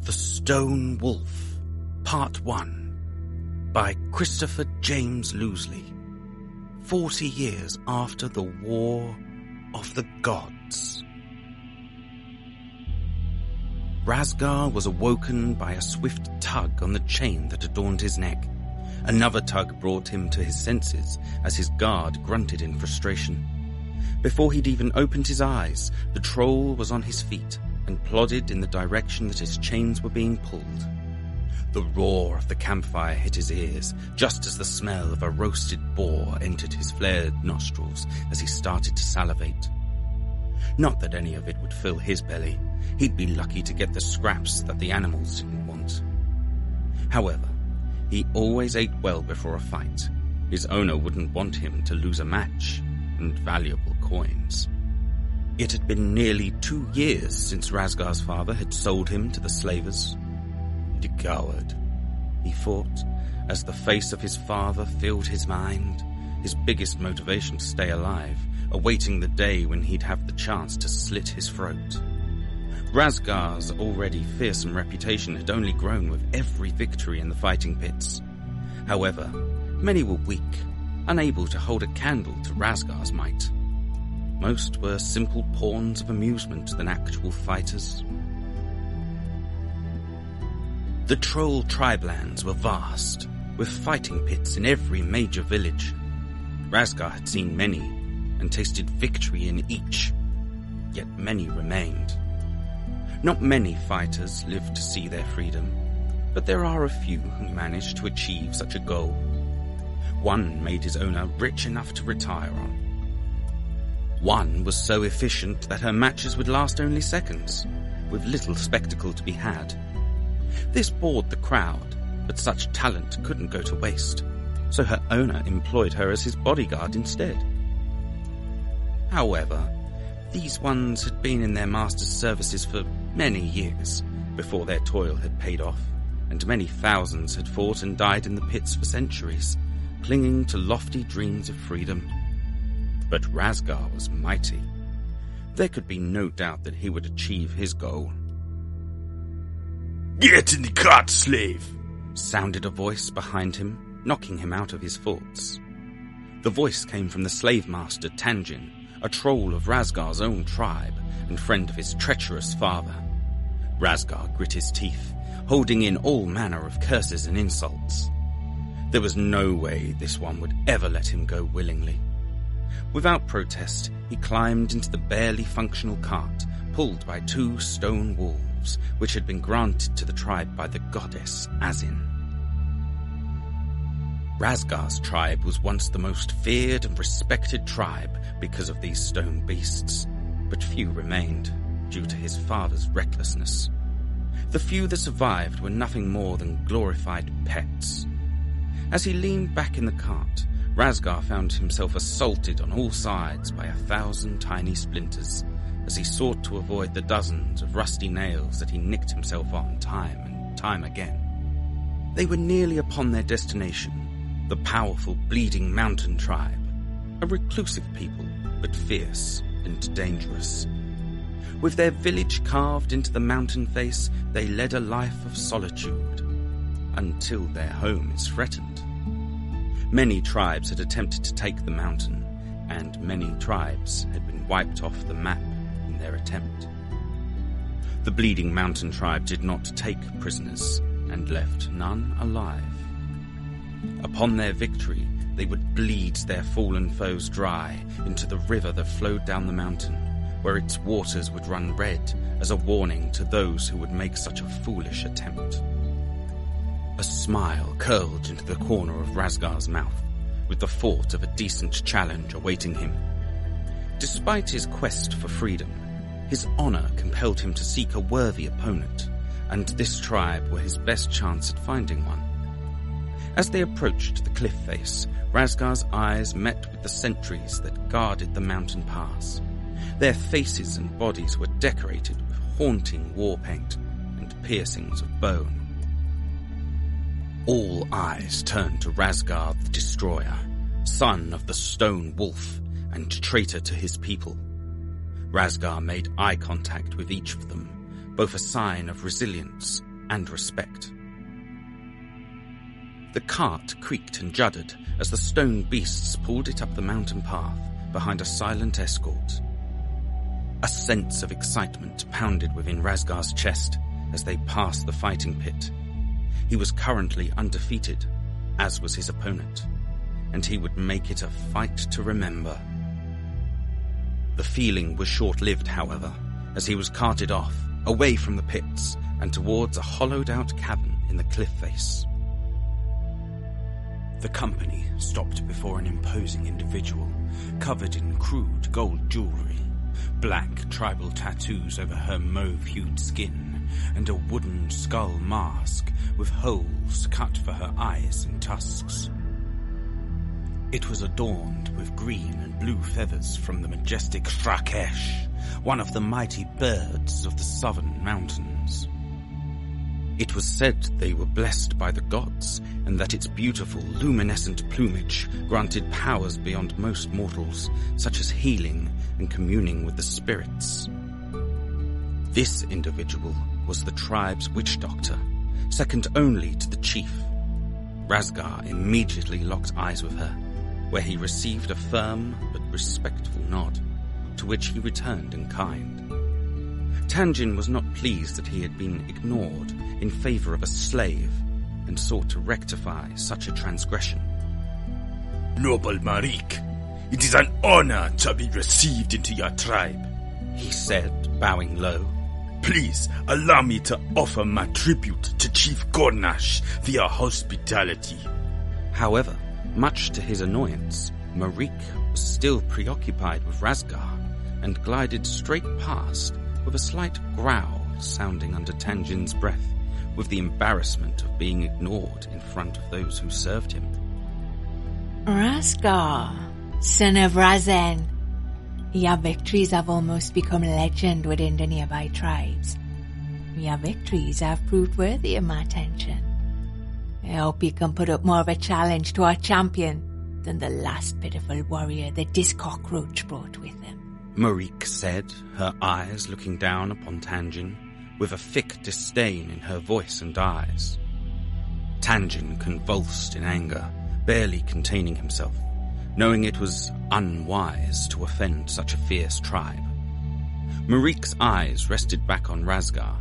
The Stone Wolf, Part 1, by Christopher James Loosely, 40 years after the War of the Gods. Razgar was awoken by a swift tug on the chain that adorned his neck. Another tug brought him to his senses as his guard grunted in frustration. Before he'd even opened his eyes, the troll was on his feet and plodded in the direction that his chains were being pulled. The roar of the campfire hit his ears, just as the smell of a roasted boar entered his flared nostrils as he started to salivate. Not that any of it would fill his belly. He'd be lucky to get the scraps that the animals didn't want. However, he always ate well before a fight. His owner wouldn't want him to lose a match and valuable coins. It had been nearly 2 years since Razgar's father had sold him to the slavers. The coward, he thought, as the face of his father filled his mind, his biggest motivation to stay alive, awaiting the day when he'd have the chance to slit his throat. Razgar's already fearsome reputation had only grown with every victory in the fighting pits. However, many were weak, unable to hold a candle to Razgar's might. Most were simple pawns of amusement than actual fighters. The troll tribelands were vast, with fighting pits in every major village. Razgar had seen many, and tasted victory in each, yet many remained. Not many fighters lived to see their freedom, but there are a few who managed to achieve such a goal. One made his owner rich enough to retire on. One was so efficient that her matches would last only seconds, with little spectacle to be had. This bored the crowd, but such talent couldn't go to waste, so her owner employed her as his bodyguard instead. However, these ones had been in their master's services for many years before their toil had paid off, and many thousands had fought and died in the pits for centuries, clinging to lofty dreams of freedom. But Razgar was mighty. There could be no doubt that he would achieve his goal. "Get in the cart, slave!" sounded a voice behind him, knocking him out of his thoughts. The voice came from the slave master Tanjin, a troll of Razgar's own tribe and friend of his treacherous father. Razgar grit his teeth, holding in all manner of curses and insults. There was no way this one would ever let him go willingly. Without protest, he climbed into the barely functional cart, pulled by 2 stone wolves, which had been granted to the tribe by the goddess Azin. Razgar's tribe was once the most feared and respected tribe because of these stone beasts, but few remained, due to his father's recklessness. The few that survived were nothing more than glorified pets. As he leaned back in the cart, Razgar found himself assaulted on all sides by 1,000 tiny splinters, as he sought to avoid the dozens of rusty nails that he nicked himself on time and time again. They were nearly upon their destination, the powerful Bleeding Mountain tribe, a reclusive people, but fierce and dangerous. With their village carved into the mountain face, they led a life of solitude, until their home is threatened. Many tribes had attempted to take the mountain, and many tribes had been wiped off the map in their attempt. The Bleeding Mountain tribe did not take prisoners, and left none alive. Upon their victory, they would bleed their fallen foes dry into the river that flowed down the mountain, where its waters would run red as a warning to those who would make such a foolish attempt. A smile curled into the corner of Razgar's mouth, with the thought of a decent challenge awaiting him. Despite his quest for freedom, his honor compelled him to seek a worthy opponent, and this tribe were his best chance at finding one. As they approached the cliff face, Razgar's eyes met with the sentries that guarded the mountain pass. Their faces and bodies were decorated with haunting war paint and piercings of bone. All eyes turned to Razgar the Destroyer, son of the Stone Wolf and traitor to his people. Razgar made eye contact with each of them, both a sign of resilience and respect. The cart creaked and juddered as the stone beasts pulled it up the mountain path behind a silent escort. A sense of excitement pounded within Razgar's chest as they passed the fighting pit. He was currently undefeated, as was his opponent, and he would make it a fight to remember. The feeling was short-lived, however, as he was carted off, away from the pits and towards a hollowed-out cavern in the cliff face. The company stopped before an imposing individual, covered in crude gold jewelry, black tribal tattoos over her mauve-hued skin, and a wooden skull mask with holes cut for her eyes and tusks. It was adorned with green and blue feathers from the majestic Rakesh, one of the mighty birds of the southern mountains. It was said they were blessed by the gods, and that its beautiful, luminescent plumage granted powers beyond most mortals, such as healing and communing with the spirits. This individual was the tribe's witch doctor, second only to the chief. Razgar immediately locked eyes with her, where he received a firm but respectful nod, to which he returned in kind. Tanjin was not pleased that he had been ignored in favor of a slave, and sought to rectify such a transgression. Noble Marik, it is an honor to be received into your tribe, he said, bowing low. Please allow me to offer my tribute to Chief Gornash for your hospitality. However, much to his annoyance, Marik was still preoccupied with Razgar and glided straight past with a slight growl sounding under Tanjin's breath, with the embarrassment of being ignored in front of those who served him. Razgar, son of Razen. Your victories have almost become legend within the nearby tribes. Your victories have proved worthy of my attention. I hope you can put up more of a challenge to our champion than the last pitiful warrior that this cockroach brought with him. Marik said, her eyes looking down upon Tanjin, with a thick disdain in her voice and eyes. Tanjin convulsed in anger, barely containing himself, knowing it was unwise to offend such a fierce tribe. Marik's eyes rested back on Razgar,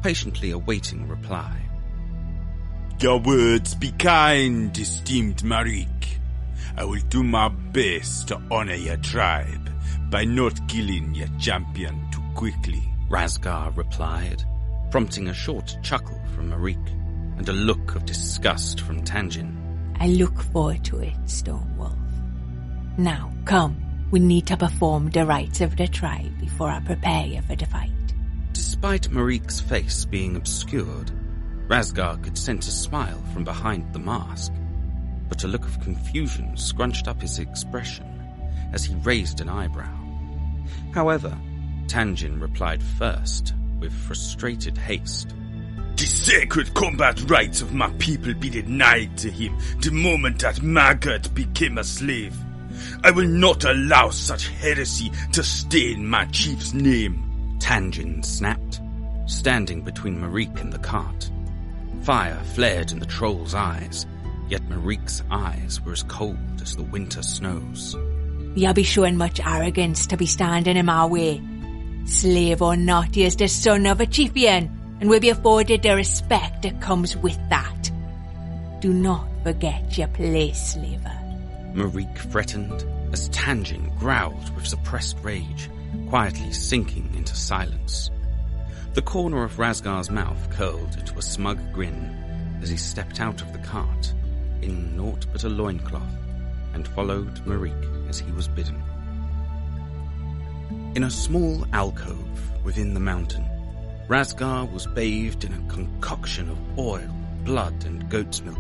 patiently awaiting a reply. Your words be kind, esteemed Marik. I will do my best to honor your tribe by not killing your champion too quickly, Razgar replied, prompting a short chuckle from Marik and a look of disgust from Tanjin. I look forward to it, Stone Wolf. Now, come, we need to perform the rites of the tribe before I prepare you for the fight. Despite Marik's face being obscured, Razgar could sense a smile from behind the mask, but a look of confusion scrunched up his expression as he raised an eyebrow. However, Tanjin replied first, with frustrated haste. The sacred combat rights of my people be denied to him the moment that Maggot became a slave. I will not allow such heresy to stain my chief's name, Tanjin snapped, standing between Marik and the cart. Fire flared in the troll's eyes, yet Marik's eyes were as cold as the winter snows. You'll be showing much arrogance to be standing in my way. Slave or not, he is the son of a chieftain, and will be afforded the respect that comes with that. Do not forget your place, slaver. Marik threatened as Tanjin growled with suppressed rage, quietly sinking into silence. The corner of Razgar's mouth curled into a smug grin as he stepped out of the cart, in naught but a loincloth, and followed Marik as he was bidden. In a small alcove within the mountain, Razgar was bathed in a concoction of oil, blood, and goat's milk,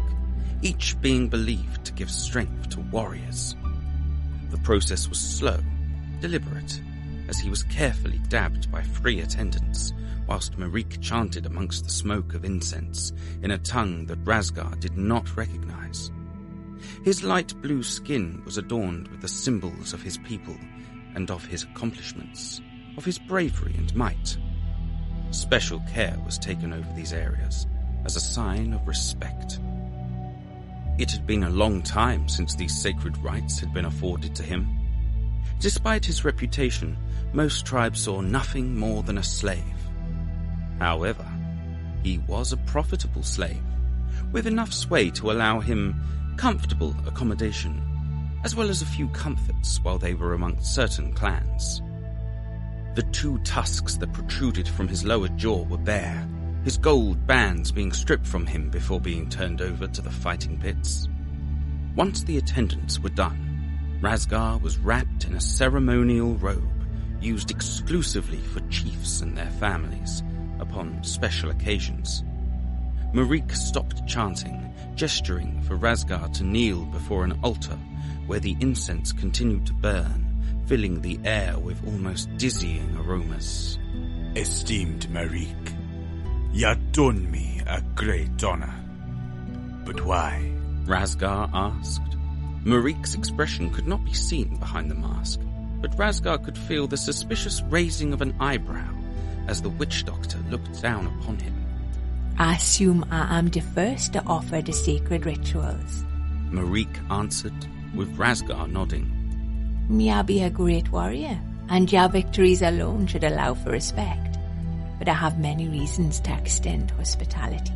each being believed to give strength to warriors. The process was slow, deliberate, as he was carefully dabbed by 3 attendants, whilst Marik chanted amongst the smoke of incense in a tongue that Razgar did not recognize. His light blue skin was adorned with the symbols of his people and of his accomplishments, of his bravery and might. Special care was taken over these areas, as a sign of respect. It had been a long time since these sacred rites had been afforded to him. Despite his reputation, most tribes saw nothing more than a slave. However, he was a profitable slave, with enough sway to allow him comfortable accommodation, as well as a few comforts while they were amongst certain clans. The 2 tusks that protruded from his lower jaw were bare, his gold bands being stripped from him before being turned over to the fighting pits. Once the attendants were done, Razgar was wrapped in a ceremonial robe used exclusively for chiefs and their families upon special occasions. Marik stopped chanting, gesturing for Razgar to kneel before an altar where the incense continued to burn, filling the air with almost dizzying aromas. Esteemed Marik, you done me a great honor. But why? Razgar asked. Marik's expression could not be seen behind the mask, but Razgar could feel the suspicious raising of an eyebrow as the witch doctor looked down upon him. I assume I am the first to offer the sacred rituals. Marik answered, with Razgar nodding. Me be a great warrior, and your victories alone should allow for respect. But I have many reasons to extend hospitality.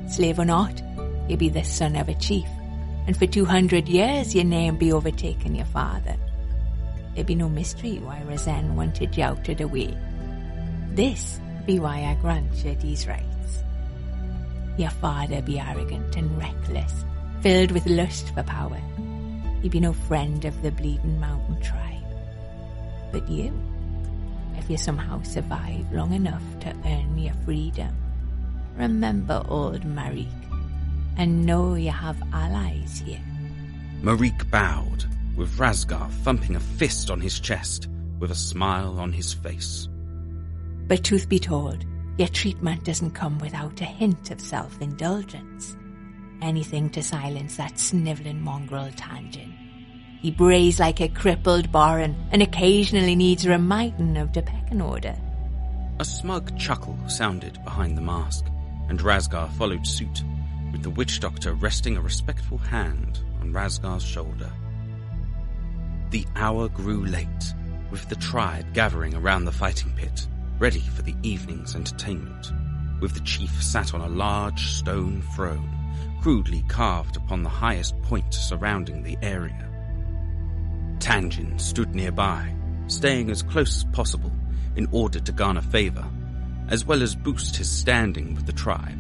Slave or not, you be the son of a chief, and for 200 years your name be overtaken your father. There be no mystery why Razgar wanted you out of the way. This be why I grant you these rights. Your father be arrogant and reckless, filled with lust for power. He be no friend of the Bleeding Mountain tribe. But you, if you somehow survive long enough to earn your freedom, remember old Marik, and know you have allies here. Marik bowed, with Razgar thumping a fist on his chest, with a smile on his face. But truth be told, your treatment doesn't come without a hint of self-indulgence. Anything to silence that snivelling mongrel Tanjin. He brays like a crippled baron and occasionally needs reminding of the pecking order. A smug chuckle sounded behind the mask, and Razgar followed suit, with the witch doctor resting a respectful hand on Razgar's shoulder. The hour grew late, with the tribe gathering around the fighting pit, ready for the evening's entertainment, with the chief sat on a large stone throne, crudely carved upon the highest point surrounding the area. Tanjin stood nearby, staying as close as possible in order to garner favor, as well as boost his standing with the tribe.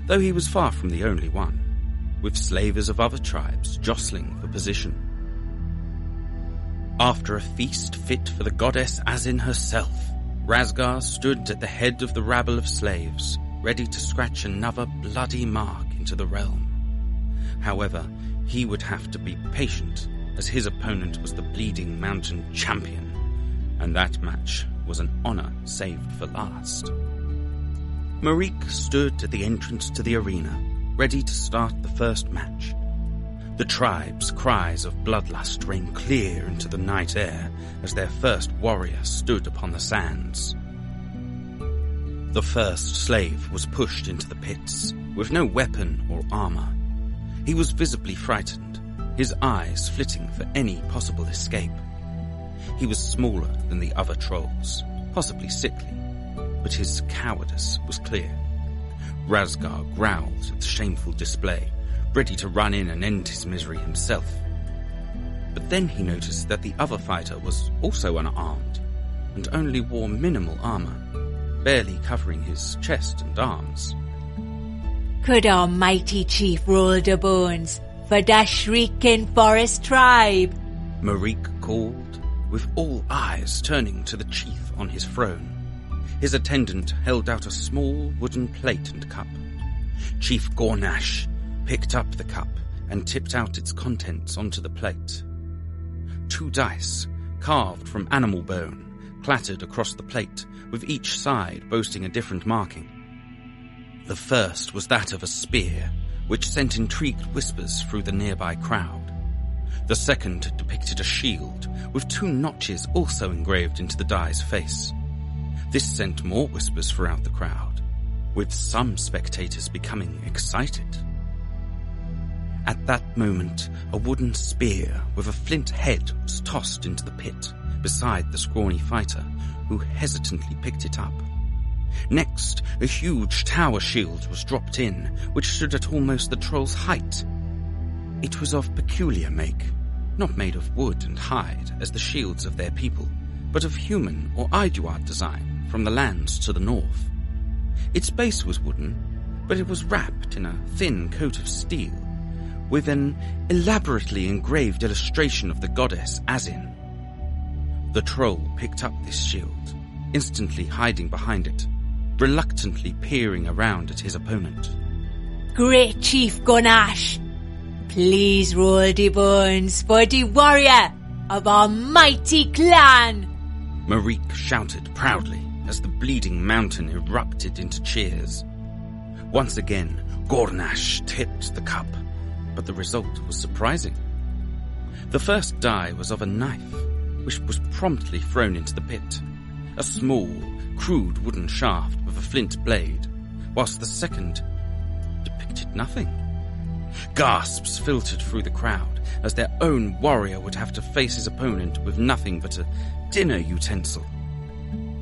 Though he was far from the only one, with slavers of other tribes jostling for position. After a feast fit for the goddess Azin herself, Razgar stood at the head of the rabble of slaves, ready to scratch another bloody mark into the realm. However, he would have to be patient, as his opponent was the Bleeding Mountain champion, and that match was an honor saved for last. Marik stood at the entrance to the arena, ready to start the first match. The tribe's cries of bloodlust rang clear into the night air as their first warrior stood upon the sands. The first slave was pushed into the pits, with no weapon or armor. He was visibly frightened, his eyes flitting for any possible escape. He was smaller than the other trolls, possibly sickly, but his cowardice was clear. Razgar growled at the shameful display, ready to run in and end his misery himself. But then he noticed that the other fighter was also unarmed, and only wore minimal armor, barely covering his chest and arms. Could our mighty chief roll the bones for the shrieking forest tribe? Marik called, with all eyes turning to the chief on his throne. His attendant held out a small wooden plate and cup. Chief Gornash picked up the cup and tipped out its contents onto the plate. 2 dice, carved from animal bone, clattered across the plate, with each side boasting a different marking. The first was that of a spear, which sent intrigued whispers through the nearby crowd. The second depicted a shield, with 2 notches also engraved into the die's face. This sent more whispers throughout the crowd, with some spectators becoming excited. At that moment, a wooden spear with a flint head was tossed into the pit beside the scrawny fighter, who hesitantly picked it up. Next, a huge tower shield was dropped in, which stood at almost the troll's height. It was of peculiar make, not made of wood and hide as the shields of their people, but of human or Iduard design from the lands to the north. Its base was wooden, but it was wrapped in a thin coat of steel, with an elaborately engraved illustration of the goddess Azin. The troll picked up this shield, instantly hiding behind it, reluctantly peering around at his opponent. Great Chief Gunash, please roll the bones for the warrior of our mighty clan. Marique shouted proudly as the bleeding mountain erupted into cheers. Once again, Gornash tipped the cup, but the result was surprising. The first die was of a knife, which was promptly thrown into the pit, a small, crude wooden shaft with a flint blade, whilst the second depicted nothing. Gasps filtered through the crowd as their own warrior would have to face his opponent with nothing but a dinner utensil.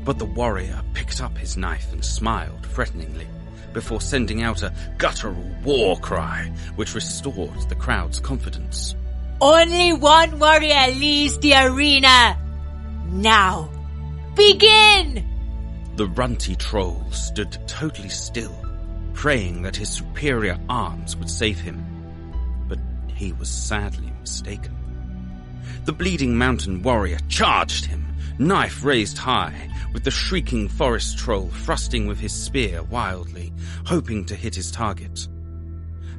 But the warrior picked up his knife and smiled threateningly, before sending out a guttural war cry which restored the crowd's confidence. Only one warrior leaves the arena. Now, begin! The runty troll stood totally still, praying that his superior arms would save him. But he was sadly mistaken. The bleeding mountain warrior charged him, knife raised high, with the shrieking forest troll thrusting with his spear wildly, hoping to hit his target.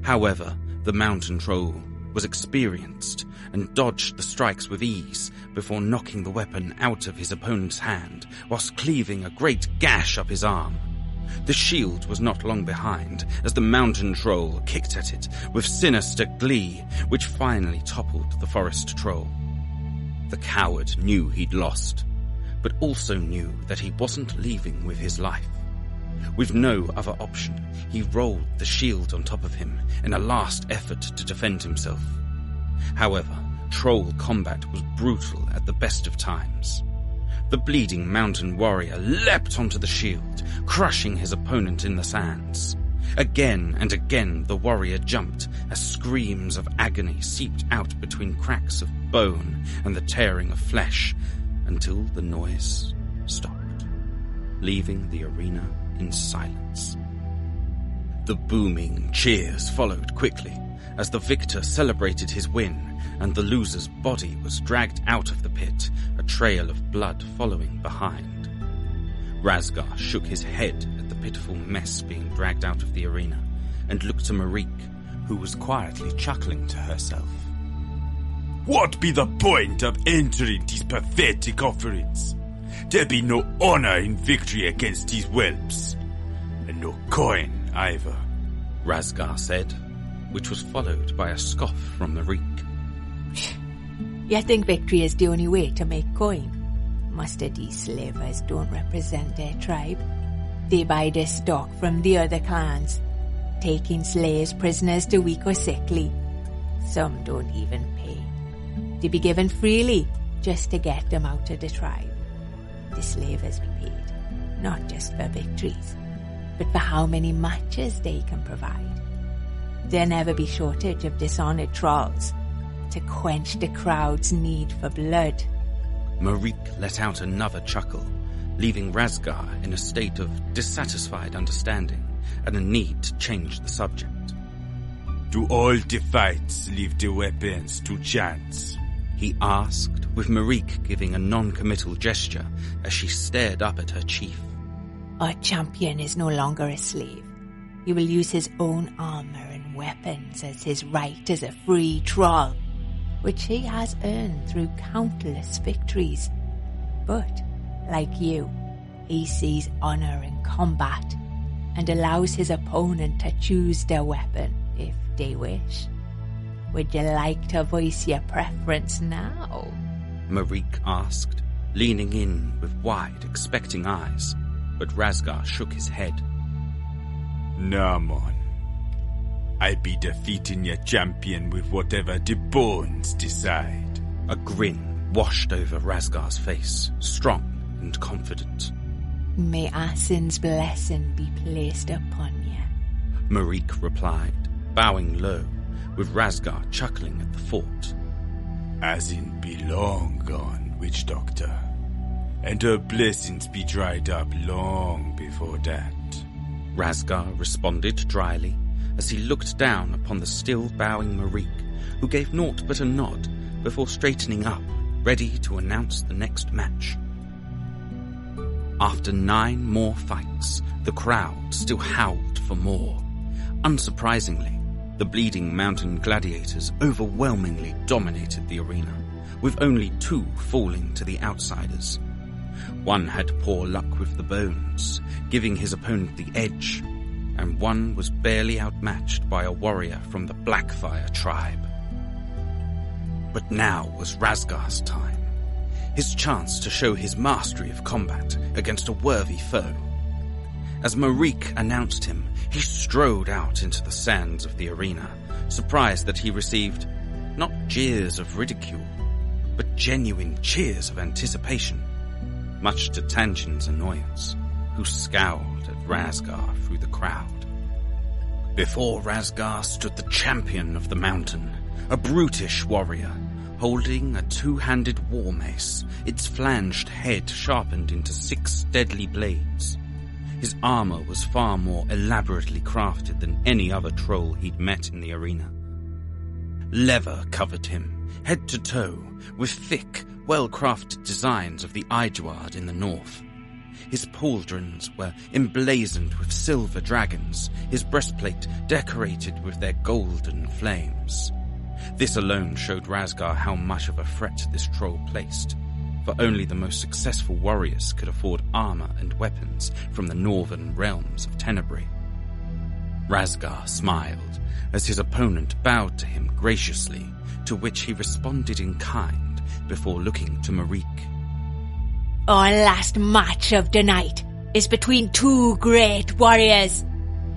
However, the mountain troll was experienced and dodged the strikes with ease before knocking the weapon out of his opponent's hand whilst cleaving a great gash up his arm. The shield was not long behind as the mountain troll kicked at it with sinister glee, which finally toppled the forest troll. The coward knew he'd lost, but also knew that he wasn't leaving with his life. With no other option, he rolled the shield on top of him in a last effort to defend himself. However, troll combat was brutal at the best of times. The bleeding mountain warrior leapt onto the shield, crushing his opponent in the sands. Again and again the warrior jumped as screams of agony seeped out between cracks of bone and the tearing of flesh, until the noise stopped, leaving the arena in silence. The booming cheers followed quickly as the victor celebrated his win and the loser's body was dragged out of the pit, a trail of blood following behind. Razgar shook his head at the pitiful mess being dragged out of the arena and looked to Marique, who was quietly chuckling to herself. What be the point of entering this pathetic offerings? There be no honor in victory against these whelps, and no coin either, Razgar said, which was followed by a scoff from Marique. You think victory is the only way to make coin? Most of these slavers don't represent their tribe. They buy their stock from the other clans, taking slaves prisoners the weak or sickly. Some don't even pay. They be given freely just to get them out of the tribe. The slavers be paid, not just for victories, but for how many matches they can provide. There'll never be shortage of dishonored trolls to quench the crowd's need for blood. Marique let out another chuckle, leaving Razgar in a state of dissatisfied understanding and a need to change the subject. Do all the fights leave the weapons to chance? He asked, with Marique giving a non-committal gesture as she stared up at her chief. Our champion is no longer a slave. He will use his own armor and weapons as his right as a free troll, which he has earned through countless victories. But, like you, he sees honor in combat and allows his opponent to choose their weapon if they wish. Would you like to voice your preference now? Marique asked, leaning in with wide, expecting eyes, but Razgar shook his head. Nah, man. I be defeating your champion with whatever the bones decide. A grin washed over Razgar's face, strong and confident. May Asin's blessing be placed upon you, Marique replied, bowing low, with Razgar chuckling at the thought. Asin be long gone, witch doctor, and her blessings be dried up long before that. Razgar responded dryly as he looked down upon the still bowing Marique, who gave naught but a nod before straightening up, ready to announce the next match. After 9 more fights, the crowd still howled for more. Unsurprisingly, the Bleeding Mountain Gladiators overwhelmingly dominated the arena, with only 2 falling to the outsiders. One had poor luck with the bones, giving his opponent the edge, and one was barely outmatched by a warrior from the Blackfire tribe. But now was Razgar's time, his chance to show his mastery of combat against a worthy foe. As Marique announced him, he strode out into the sands of the arena, surprised that he received not jeers of ridicule, but genuine cheers of anticipation, much to Tanjin's annoyance, who scowled at Razgar through the crowd. Before Razgar stood the champion of the mountain, a brutish warrior, holding a 2-handed war mace, its flanged head sharpened into 6 deadly blades. His armor was far more elaborately crafted than any other troll he'd met in the arena. Leather covered him, head to toe, with thick, well-crafted designs of the Iduard in the north. His pauldrons were emblazoned with silver dragons, his breastplate decorated with their golden flames. This alone showed Razgar how much of a threat this troll placed, for only the most successful warriors could afford armor and weapons from the northern realms of Tenebrae. Razgar smiled as his opponent bowed to him graciously, to which he responded in kind before looking to Marique. Our last match of the night is between 2 great warriors.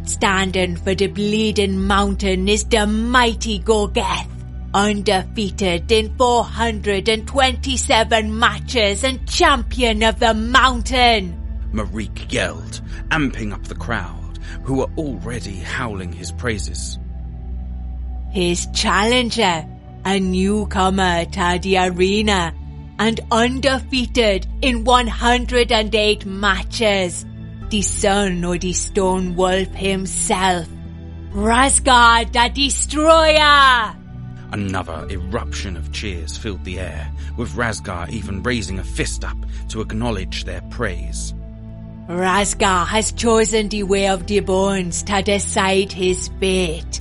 Standing for the Bleeding Mountain is the mighty Gorgeth, undefeated in 427 matches and champion of the mountain, Marique yelled, amping up the crowd, who were already howling his praises. His challenger, a newcomer to the arena, and undefeated in 108 matches, the son of the Stone Wolf himself, Razgar the Destroyer! Another eruption of cheers filled the air, with Razgar even raising a fist up to acknowledge their praise. Razgar has chosen the way of the bones to decide his fate.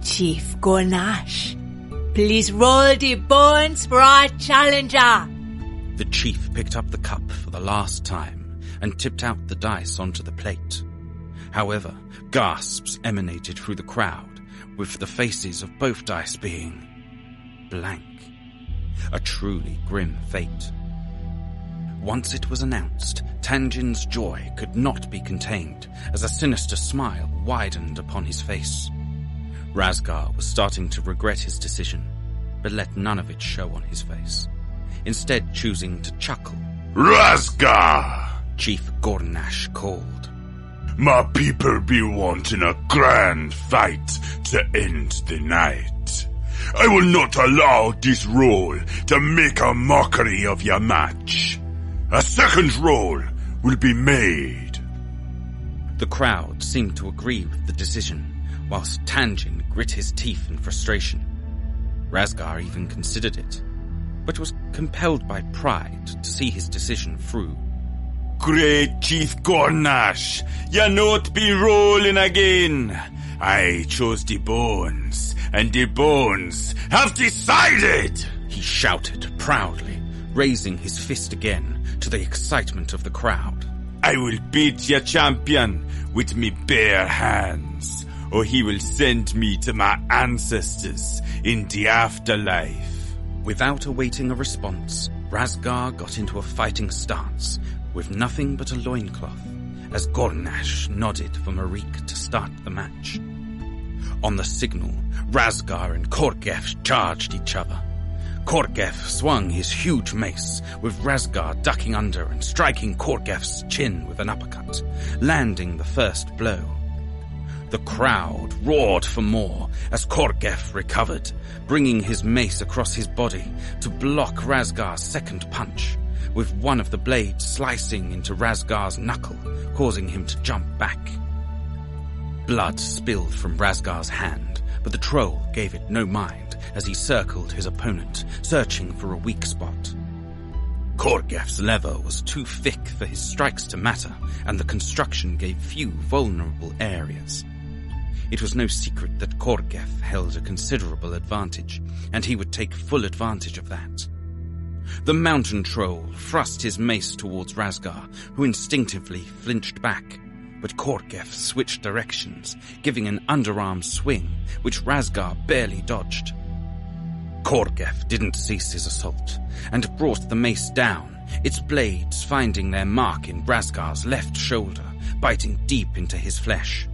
Chief Gornash, please roll the bones for our challenger. The chief picked up the cup for the last time and tipped out the dice onto the plate. However, gasps emanated through the crowd, with the faces of both dice being blank. A truly grim fate. Once it was announced, Tanjin's joy could not be contained as a sinister smile widened upon his face. Razgar was starting to regret his decision, but let none of it show on his face, instead choosing to chuckle. Razgar! Chief Gornash called. My people be wanting a grand fight to end the night. I will not allow this roll to make a mockery of your match. A second roll will be made. The crowd seemed to agree with the decision, whilst Tanjin grit his teeth in frustration. Razgar even considered it, but was compelled by pride to see his decision through. Great Chief Gornash, you not be rolling again. I chose the bones, and the bones have decided, he shouted proudly, raising his fist again to the excitement of the crowd. I will beat your champion with me bare hands, or he will send me to my ancestors in the afterlife. Without awaiting a response, Razgar got into a fighting stance, with nothing but a loincloth, as Gornash nodded for Marik to start the match. On the signal, Razgar and Korgef charged each other. Korgef swung his huge mace, with Razgar ducking under and striking Korgef's chin with an uppercut, landing the first blow. The crowd roared for more as Korgef recovered, bringing his mace across his body to block Razgar's second punch, with one of the blades slicing into Razgar's knuckle, causing him to jump back. Blood spilled from Razgar's hand, but the troll gave it no mind as he circled his opponent, searching for a weak spot. Korgef's leather was too thick for his strikes to matter, and the construction gave few vulnerable areas. It was no secret that Korgef held a considerable advantage, and he would take full advantage of that. The mountain troll thrust his mace towards Razgar, who instinctively flinched back, but Korgef switched directions, giving an underarm swing, which Razgar barely dodged. Korgef didn't cease his assault, and brought the mace down, its blades finding their mark in Razgar's left shoulder, biting deep into his flesh.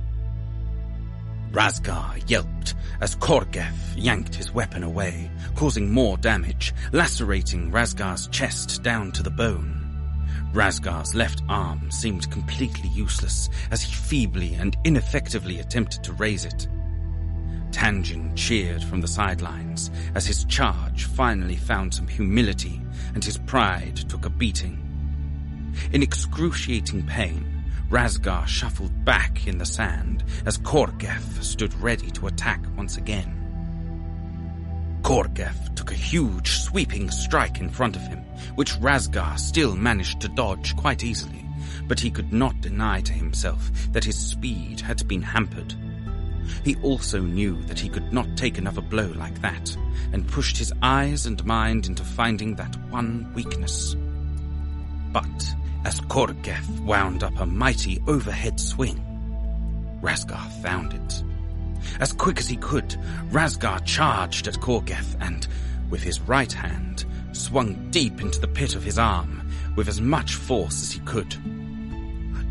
Razgar yelped as Korgef yanked his weapon away, causing more damage, lacerating Razgar's chest down to the bone. Razgar's left arm seemed completely useless as he feebly and ineffectively attempted to raise it. Tanjin cheered from the sidelines as his charge finally found some humility and his pride took a beating. In excruciating pain, Razgar shuffled back in the sand as Korgef stood ready to attack once again. Korgef took a huge sweeping strike in front of him, which Razgar still managed to dodge quite easily, but he could not deny to himself that his speed had been hampered. He also knew that he could not take another blow like that, and pushed his eyes and mind into finding that one weakness. But as Korgef wound up a mighty overhead swing, Razgar found it. As quick as he could, Razgar charged at Korgef and, with his right hand, swung deep into the pit of his arm with as much force as he could.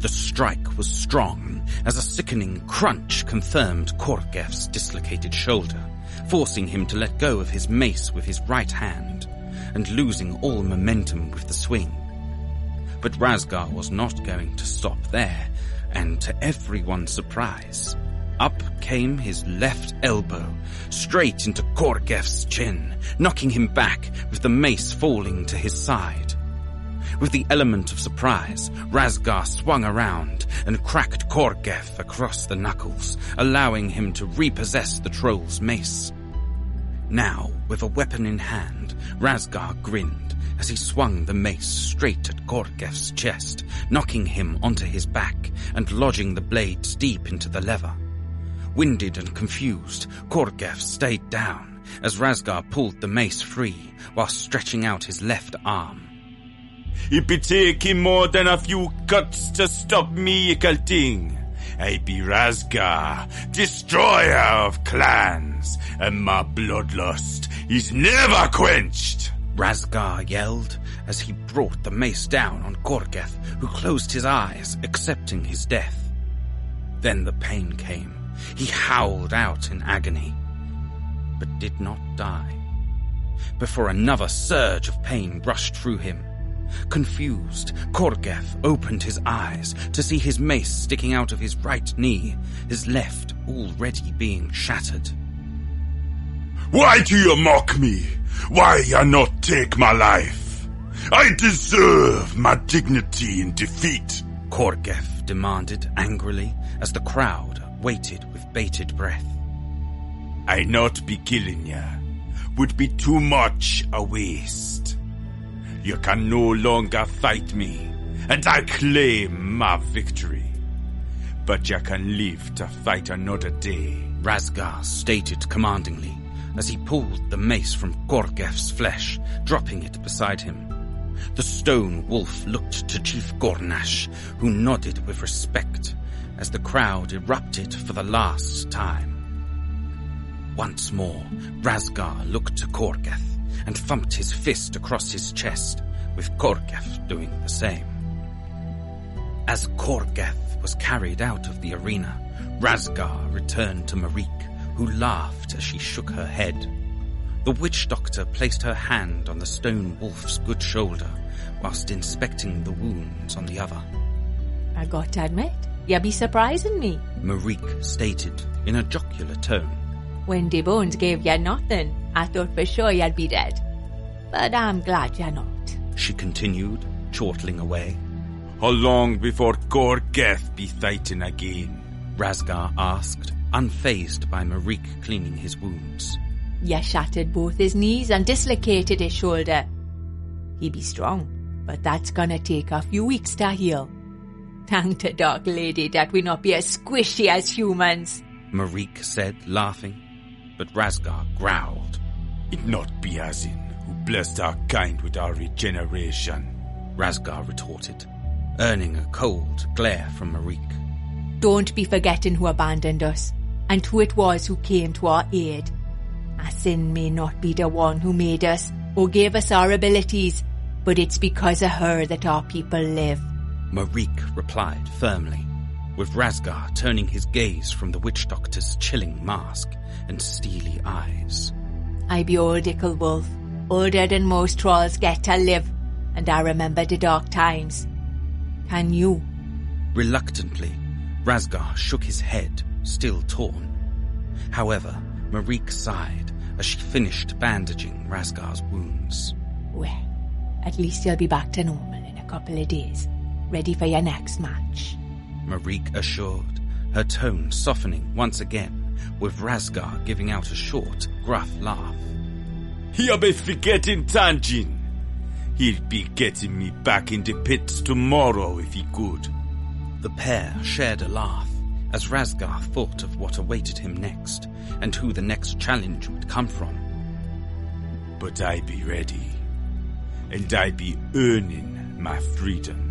The strike was strong, as a sickening crunch confirmed Korgef's dislocated shoulder, forcing him to let go of his mace with his right hand, and losing all momentum with the swing. But Razgar was not going to stop there, and to everyone's surprise, up came his left elbow, straight into Korgef's chin, knocking him back with the mace falling to his side. With the element of surprise, Razgar swung around and cracked Korgef across the knuckles, allowing him to repossess the troll's mace. Now, with a weapon in hand, Razgar grinned as he swung the mace straight at Korgef's chest, knocking him onto his back and lodging the blades deep into the leather. Winded and confused, Korgef stayed down as Razgar pulled the mace free while stretching out his left arm. It be taking more than a few cuts to stop me, thing. I be Razgar, destroyer of clans, and my bloodlust is never quenched. Razgar yelled as he brought the mace down on Korgef, who closed his eyes, accepting his death. Then the pain came. He howled out in agony, but did not die. Before another surge of pain rushed through him. Confused, Korgef opened his eyes to see his mace sticking out of his right knee, his left already being shattered. Why do you mock me? Why you not take my life? I deserve my dignity in defeat, Korgef demanded angrily as the crowd waited with bated breath. I not be killing ya. Would be too much a waste. You can no longer fight me, and I claim my victory. But you can live to fight another day, Razgar stated commandingly as he pulled the mace from Korgef's flesh, dropping it beside him. The stone wolf looked to Chief Gornash, who nodded with respect as the crowd erupted for the last time. Once more, Razgar looked to Korgef and thumped his fist across his chest, with Korgef doing the same. As Korgeth was carried out of the arena, Razgar returned to Marik, who laughed as she shook her head. The witch doctor placed her hand on the stone wolf's good shoulder, whilst inspecting the wounds on the other. I got to admit, you be surprising me. Marik stated in a jocular tone. When the bones gave you nothing, I thought for sure you'd be dead. But I'm glad you're not. She continued, chortling away. How long before Korgeth be fighting again? Razgar asked, unfazed by Marik cleaning his wounds. You shattered both his knees and dislocated his shoulder. He be strong, but that's gonna take a few weeks to heal. Thank the Dark Lady that we not be as squishy as humans, Marik said, laughing, but Razgar growled. It not be Azin who blessed our kind with our regeneration, Razgar retorted, earning a cold glare from Marik. Don't be forgetting who abandoned us, and who it was who came to our aid. Azin may not be the one who made us, or gave us our abilities, but it's because of her that our people live. Marik replied firmly, with Razgar turning his gaze from the witch doctor's chilling mask and steely eyes. I be old Ickle Wolf, older than most trolls get to live, and I remember the dark times. Can you? Reluctantly, Razgar shook his head, still torn. However, Marik sighed as she finished bandaging Razgar's wounds. Well, at least you'll be back to normal in a couple of days, ready for your next match, Marik assured, her tone softening once again, with Razgar giving out a short, gruff laugh. You be forgetting Tanjin. He'll be getting me back in the pits tomorrow if he could. The pair shared a laugh as Razgar thought of what awaited him next and who the next challenge would come from. But I be ready, and I be earning my freedom.